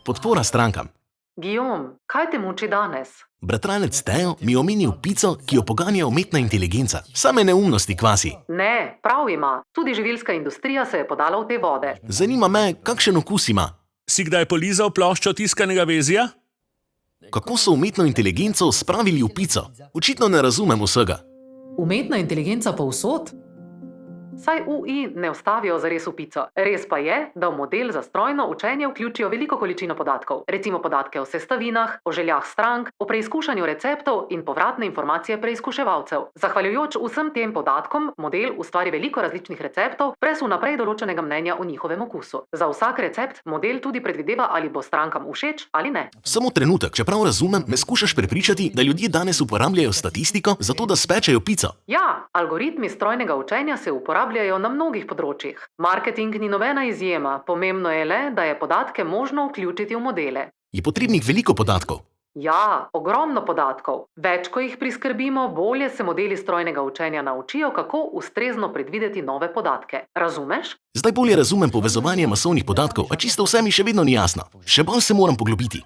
Podpora strankam. Guillaume, kaj te muči danes? Bratranec Teo mi je omenil pico, ki jo poganja umetna inteligenca. Same neumnosti kvasi. Ne, prav ima. Tudi živilska industrija se je podala v te vode. Zanima me, kakšen okus ima. Si kdaj polizal ploščo tiskanega vezja? Kako so umetno inteligenco spravili v pico? Očitno ne razumem vsega. Umetna inteligenca povsod? Saj UI ne vstavijo zares v pico. Res pa je, da v model za strojno učenje vključijo veliko količino podatkov. Recimo podatke o sestavinah, o željah strank, o preizkušanju receptov in povratne informacije preizkuševalcev. Zahvaljujoč vsem tem podatkom, model ustvari veliko različnih receptov, brez vnaprej določenega mnenja o njihovem okusu. Za vsak recept model tudi predvideva, ali bo strankam všeč ali ne. Samo trenutek, čeprav razumem, me skušaš prepričati, da ljudje danes uporabljajo statistiko zato, da spečejo pico. Ja, algoritmi strojnega učenja se uporabljajo na mnogih področjih. Marketing ni nobena izjema, pomembno je le, da je podatke možno vključiti v modele. Je potrebnih veliko podatkov. Ja, ogromno podatkov. Več, ko jih priskrbimo, bolje se modeli strojnega učenja naučijo, kako ustrezno predvideti nove podatke. Razumeš? Zdaj bolje razumem povezovanje masovnih podatkov, a čisto vse mi še vedno ni jasno. Še bolj se moram poglobiti.